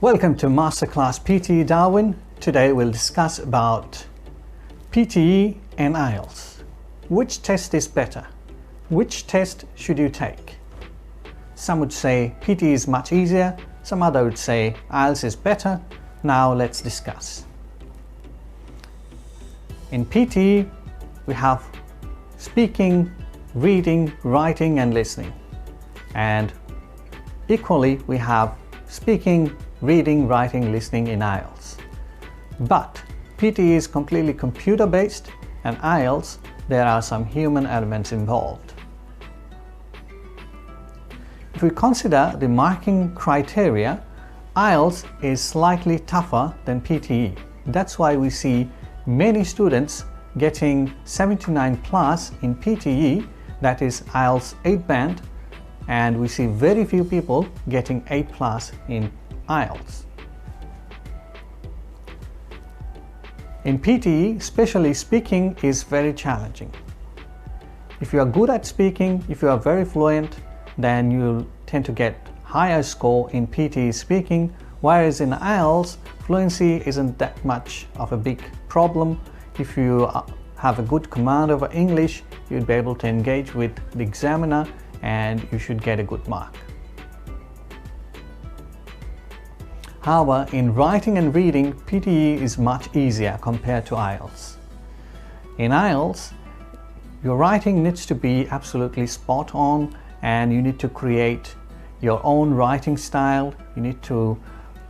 Welcome to Masterclass PTE Darwin. Today we'll discuss about PTE and IELTS. Which test is better? Which test should you take? Some would say PTE is much easier, some other would say IELTS is better. Now let's discuss. In PTE we have speaking, reading, writing and listening. And equally we have speaking, reading, writing, listening in IELTS. But PTE is completely computer based and IELTS there are some human elements involved. If we consider the marking criteria, IELTS is slightly tougher than PTE. That's why we see many students getting 79 plus in PTE, that is IELTS 8 band, and we see very few people getting 8 plus in IELTS. In PTE, especially speaking is very challenging. If you are good at speaking, if you are very fluent, then you'll tend to get higher score in PTE speaking, whereas in IELTS, fluency isn't that much of a big problem. If you have a good command over English, you'd be able to engage with the examiner and you should get a good mark. However, in writing and reading, PTE is much easier compared to IELTS. In IELTS, your writing needs to be absolutely spot on and you need to create your own writing style. You need to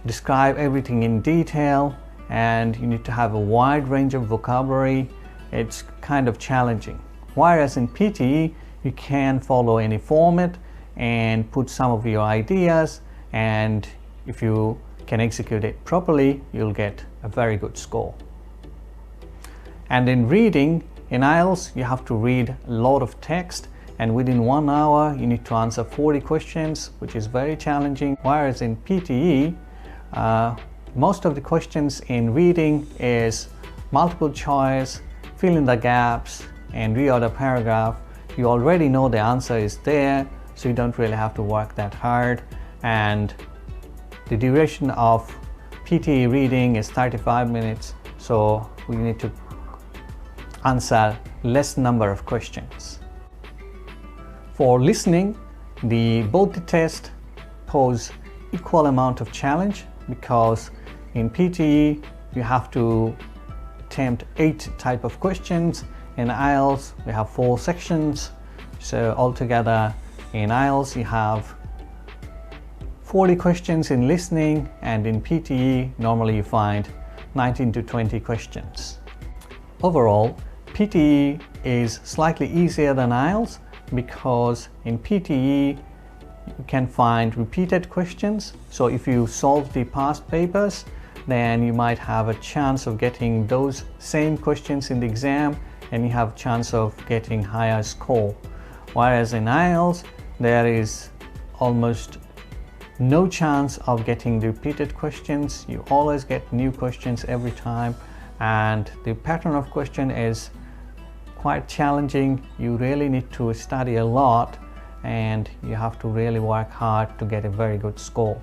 describe everything in detail and you need to have a wide range of vocabulary. It's kind of challenging. Whereas in PTE, you can follow any format and put some of your ideas, and if you can execute it properly, you'll get a very good score. And in reading, in IELTS, you have to read a lot of text, and within 1 hour, you need to answer 40 questions, which is very challenging. Whereas in PTE, most of the questions in reading is multiple choice, fill in the gaps, and read out a paragraph. You already know the answer is there, so you don't really have to work that hard. And the duration of PTE reading is 35 minutes, so we need to answer less number of questions. For listening, both the tests pose equal amount of challenge, because in PTE you have to attempt 8 type of questions. In IELTS we have 4 sections, so altogether in IELTS you have 40 questions in listening, and in PTE normally you find 19 to 20 questions. Overall, PTE is slightly easier than IELTS because in PTE you can find repeated questions. So if you solve the past papers, then you might have a chance of getting those same questions in the exam and you have a chance of getting higher score. Whereas in IELTS, there is almost no chance of getting repeated questions. You always get new questions every time, and the pattern of question is quite challenging. You really need to study a lot and you have to really work hard to get a very good score.